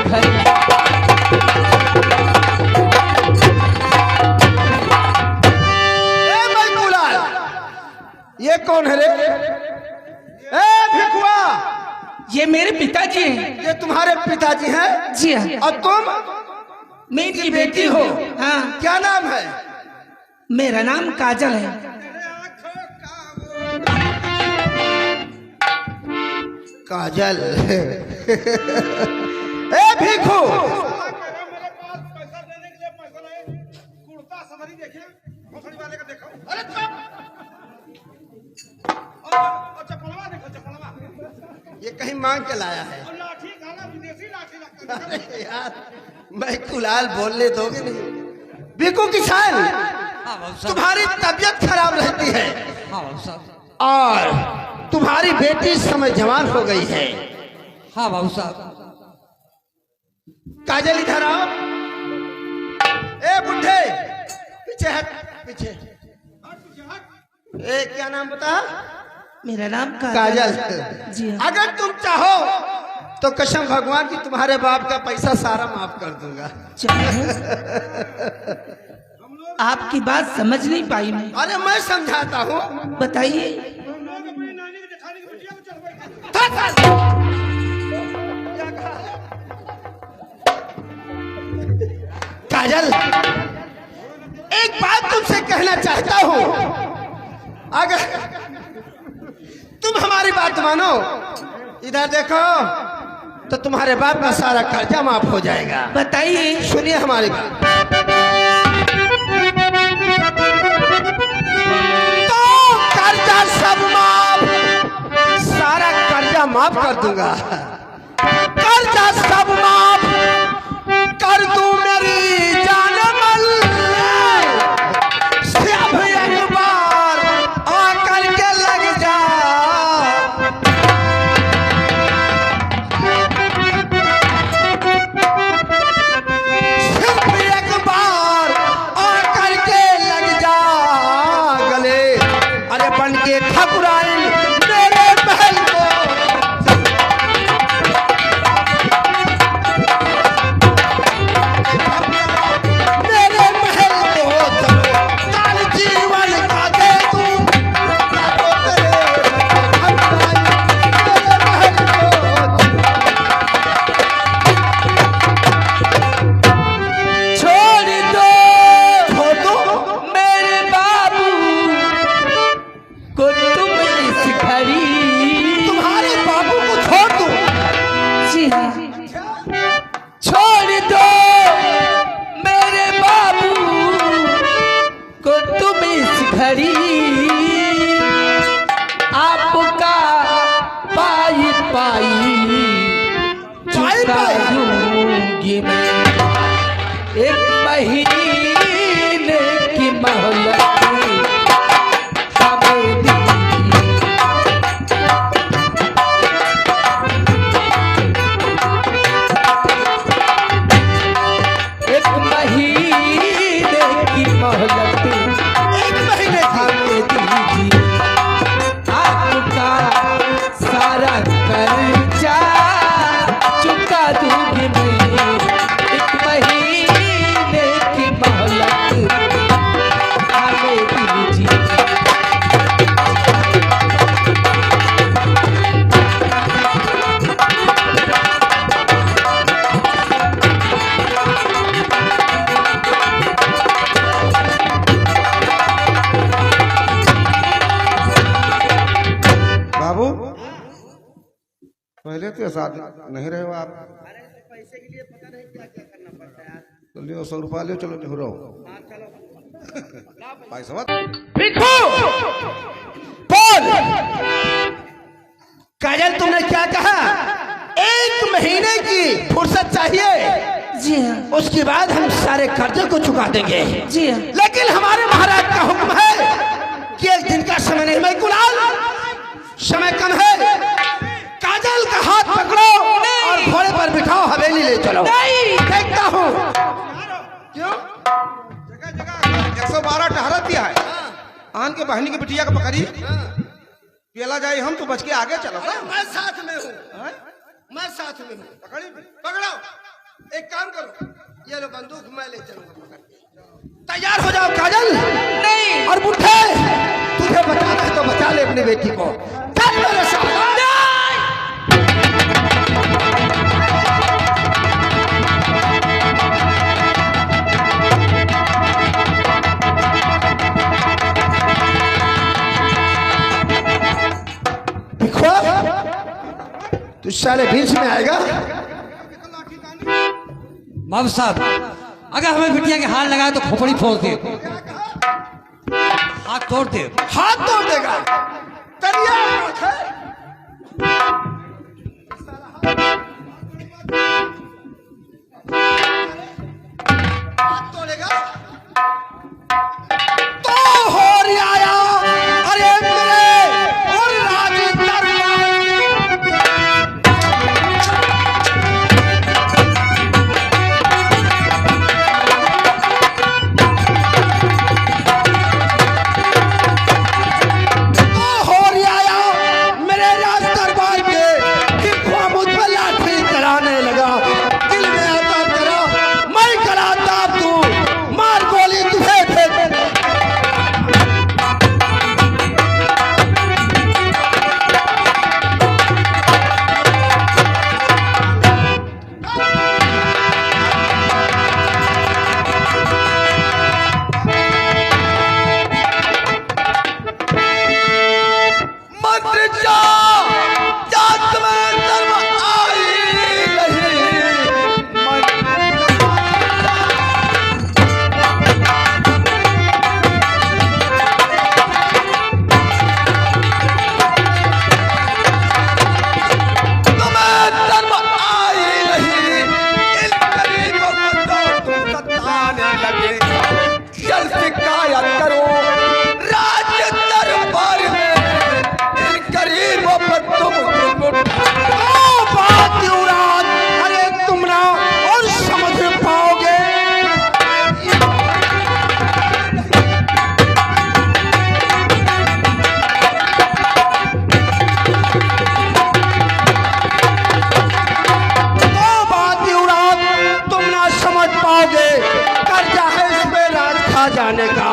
भिखारी। ये कौन है रे? ए भिखुआ, ये मेरे पिताजी हैं। ये तुम्हारे पिताजी हैं? जी हाँ। और तुम? मैं इनकी बेटी हो। हाँ। क्या नाम है? मेरा नाम काजल है। काजल। ए भिखू, ये कहीं मांग के लाया है। अरे यार, मैं कुलाल बोलने दोगे नहीं? भिखू किसान, तुम्हारी तबीयत खराब रहती है और तुम्हारी बेटी इस समय जवान हो गई है। हाँ बाबू साहब। काजल इधर आओ। ए बुढ़े, पीछे हट, पीछे। ए क्या नाम बता? मेरा नाम काजल। जी हाँ। अगर तुम चाहो तो कसम भगवान की तुम्हारे बाप का पैसा सारा माफ कर दूंगा। आपकी बात समझ नहीं पाई मैं। अरे मैं समझाता हूँ, बताइए। काजल, एक बात तुमसे कहना चाहता हूँ। अगर तुम हमारी बात मानो, इधर देखो, तो तुम्हारे बाप का सारा कर्जा माफ हो जाएगा। बताइए। सुनिए हमारी बात। तो कर्जा सब माफ, सारा कर्जा माफ कर दूंगा। कर्जा सब माफ कर दूं मेरी जान मल। सिर्फ एक बार आकर के लग जा। सिर्फ एक बार आकर के लग जा गले। अरे बन के ठकुराइन मेरे महल को। आपका पाई पाई चुका दूंगी मैं। एक महीने की मोहलत हमें दीजिए। एक महीने की मोहलत, एक महीने हमें दीजिए। आपका सारा कर्जा चुका दूंगी मैं। एक महीने की मोहलत हमें दीजिए। बाबू, पहले तो साथ नहीं रहे हो आप। पैसे के लिए पता नहीं क्या क्या करना पड़ता है। तो लियो 100 रुपया लियो, चलो नहीं रहो। पैसा मत। बोल काजल, तुमने क्या कहा? 1 महीने की फुर्सत चाहिए। जी हाँ। उसके बाद हम सारे कर्जे को चुका देंगे। जी हाँ। लेकिन हमारे महाराज का हुक्म है कि 1 दिन का समय नहीं। मैं कुलाल, समय कम है। काजल का हाथ पकड़ो और घोड़े पर बिठाओ, हवेली ले चलो। नहीं। देखता हूँ। क्यों? जगह जगह 112 टहरा दिया है। आन के बहनी की बिटिया का पकड़ी पेला जाए, हम तो बच के आगे चलो। मैं साथ में हूँ, मैं साथ में हूँ। पकड़ी पकड़ो। एक काम करो, ये लो बंदूक, मैं ले चलूंगा पकड़ के। तैयार हो जाओ काजल। नहीं। और बुढ़े, तुझे बचाना है तो बचा ले अपनी बेटी को। चल मेरे साथ। देखो, तू साले बीच में आएगा। बाबू साहब, अगर हमें बिटिया के हाथ लगाए तो खोपड़ी फोड़ दे, हाथ तोड़ दे। हाथ तोड़ देगा। तरिया हाथ तोड़ेगा तो हो रियाया। अरे मेरे और राज दरबार जाने का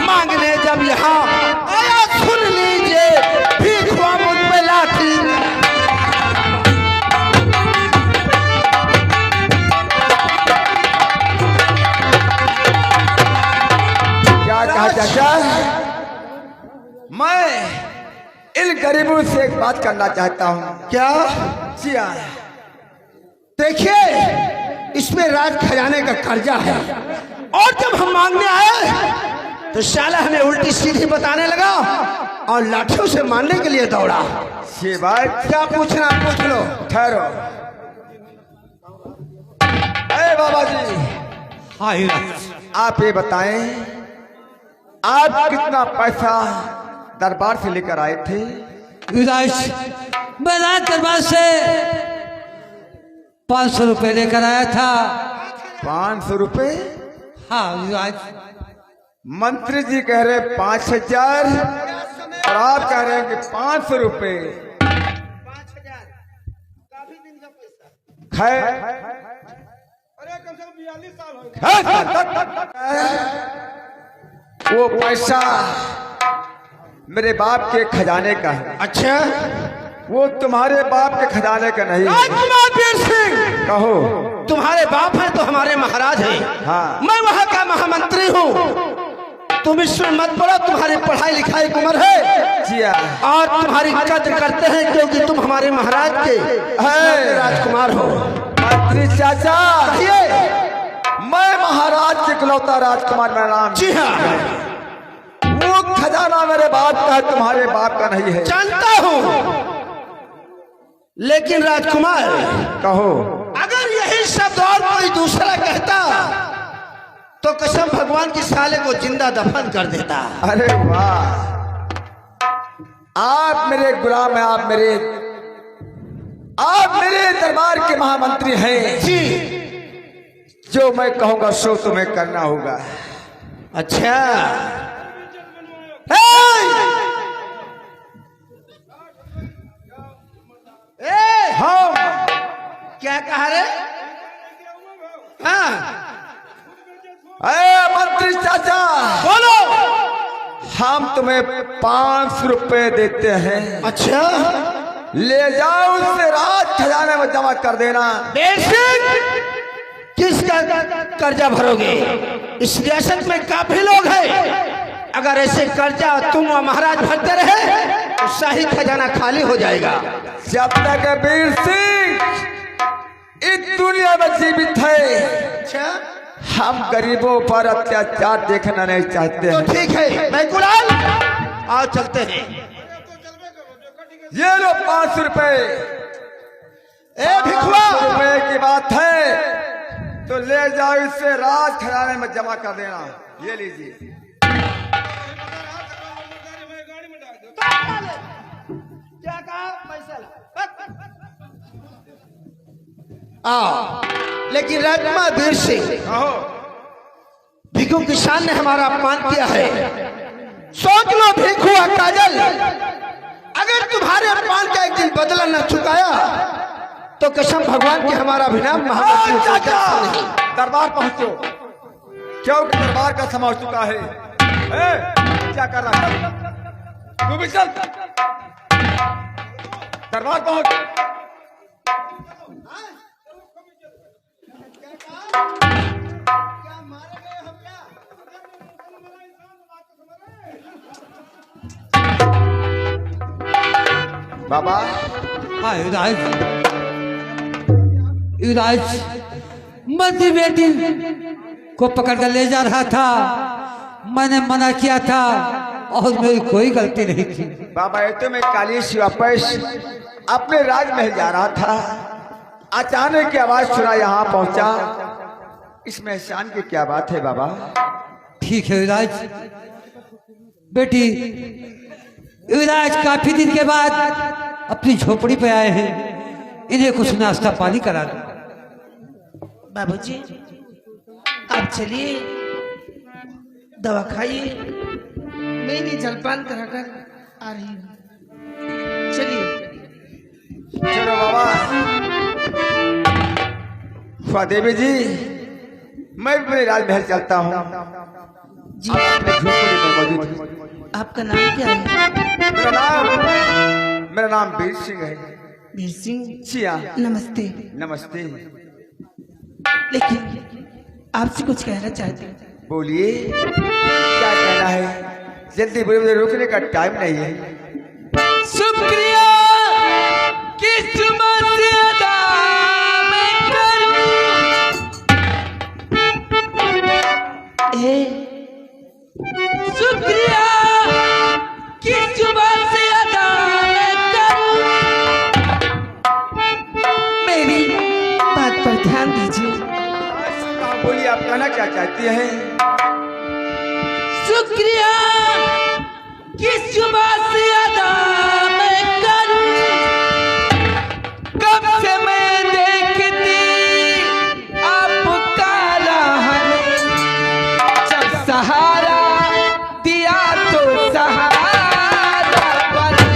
मांगने जब यहाँ आया, सुन लीजिए भीख हुआ मुझ पे लाठी। क्या कहा चाचा? मैं इन गरीबों से एक बात करना चाहता हूँ। क्या? जी हाँ। देखिए, इसमें राज खजाने का कर्जा है, और जब हम मांगने आए तो शाला हमें उल्टी सीधी बताने लगा और लाठियों से मारने के लिए दौड़ा। ये बात क्या पूछना पूछ लो। ठहरो। अरे बाबा जी, हाँ हीरा, आप ये बताएं, आप कितना पैसा दरबार से लेकर आए थे? युवराज, मैं राज दरबार से 500 रुपये लेकर आया था। 500 रुपए? हाँ युवराज। मंत्री जी कह रहे 5000 और आप कह रहे हैं कि 500 रुपए। खैर, अरे कम से कम 42 साल हो वो पैसा मेरे बाप के खजाने का है। अच्छा, वो तुम्हारे बाप के खजाने का नहीं है। राजकुमार वीर सिंह, कहो। तुम्हारे बाप है तो हमारे महाराज हैं। हाँ। मैं वहाँ का महामंत्री हूँ। तुम इसमें मत पड़ो, तुम्हारी पढ़ाई लिखाई की उम्र है। जी हाँ। और तुम्हारी कद्र करते हैं क्योंकि तुम हमारे महाराज के राजकुमार हो। मंत्री चाचा, कहिए। मैं महाराज के इकलौता राजकुमार मेरा नाम। जी हाँ, वो खजाना मेरे बाप का है, तुम्हारे बाप का नहीं है। जानता हूँ, लेकिन राजकुमार कहो। अगर यही शब्द और कोई दूसरा कहता तो कसम भगवान की साले को जिंदा दफन कर देता। अरे वाह, आप मेरे गुलाम हैं, आप मेरे दरबार के महामंत्री हैं। जी, जो मैं कहूंगा सो तुम्हें करना होगा। अच्छा। हम क्या कहा रे? हाँ अरे मंत्री चाचा, बोलो। हम तुम्हें 500 रुपए देते हैं, अच्छा, ले जाओ उससे राज खजाने में जमा कर देना। किसका कर्जा भरोगे? इस रियासत में काफी लोग हैं, अगर ऐसे कर्जा तुम और महाराज भरते रहे तो शाही खजाना खाली हो जाएगा। जब तक वीर सिंह इस दुनिया में जीवित है, अच्छा, हम गरीबों पर अत्याचार देखना नहीं चाहते तो हैं। ठीक है, मैं कुणाल, आओ चलते हैं। ये लो 500 रुपए। ए भिखुआ, 500 रुपए की बात है तो ले जाओ, इससे राज खजाने में जमा कर देना। ये लीजिए। क्या कहा? पैसा ला। लेकिन राजमा वीर सिंह, भिखू किसान ने हमारा अपमान किया है। सोच लो भिखू और काजल, अगर तुम्हारे अपमान का एक दिन बदला न चुकाया तो कसम भगवान की हमारा अभिनाम दरबार पहुंचो, क्योंकि दरबार का समय हो चुका है। क्या कर रहा है तू? भी चल, दरबार पहुंच। बाबा, हाँ युवराज, युवराज मंत्री बेटी को पकड़ कर ले जा रहा था, मैंने मना किया था और मेरी कोई गलती नहीं थी। बाबा ये तो मैं काली से वापस अपने राजमहल जा रहा था, अचानक की आवाज सुना, यहाँ पहुंचा। इसमें एहसान की क्या बात है बाबा? ठीक है युवराज। बेटी, युवराज काफी दिन के बाद अपनी झोपड़ी पे आए हैं, इन्हें कुछ नाश्ता पानी करा दो। बाबूजी, आप चलिए, दवा खाइए, मैं नहीं जलपान कराकर आ रही हूँ। चलिए। चलो बाबा। खुआ देवी जी, मैं भी राजमहल चलता हूँ। जी, अपने झोपड़ी में मौजूद हूँ। आपका नाम क्या है? मेरा नाम वीर सिंह है। वीर सिंह जी हाँ। नमस्ते। नमस्ते। लेकिन आपसे कुछ कहना चाहते हैं। बोलिए, क्या कहना है? जल्दी बोलिए, मुझे रुकने का टाइम नहीं है। शुक्रिया किस्मत से अदा मैं करूं। शुक्रिया किस्मत से अदा मैं करूं। मेरी बात पर ध्यान दीजिए। बोलिए, आप कहना क्या चाहती हैं? शुक्रिया किस्मत से अदा मैं करूं। कब से मैं देखती आपका रहने, जब सहारा दिया तो सहारा बना।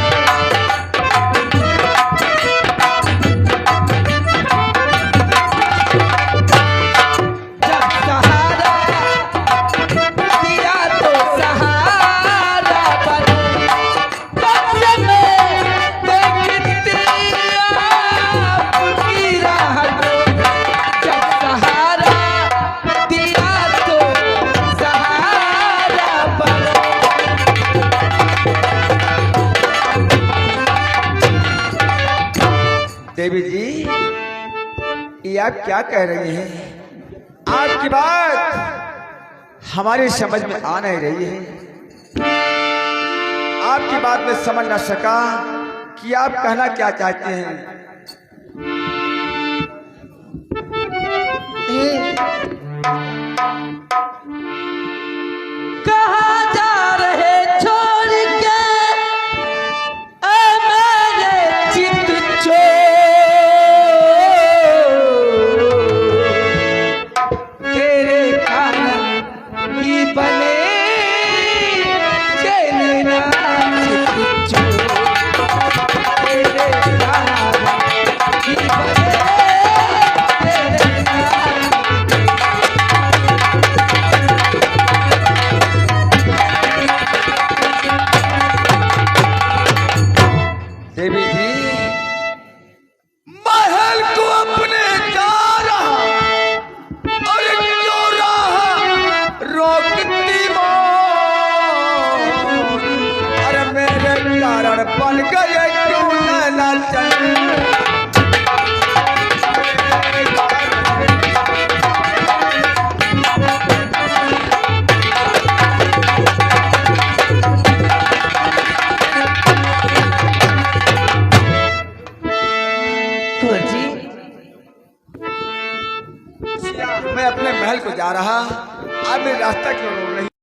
जब सहारा दिया तो सहारा बना। कब से मैं देखती आपकी रहने, जब सहारा दिया तो सहारा बना। देवी जी, ये आप क्या कह रही हैं? आपकी बात हमारी समझ में आ नहीं रही है। आपकी बात में समझ ना सका कि आप कहना क्या चाहते हैं। कहाँ जा रहे छोड़ के ऐ मेरे चित चोर। तेरे कारण ही बने चले ना चित चोर। तेरे कारण बन गए क्यों नैना चंद। कुंवर जी, मैं अपने महल को जा रहा,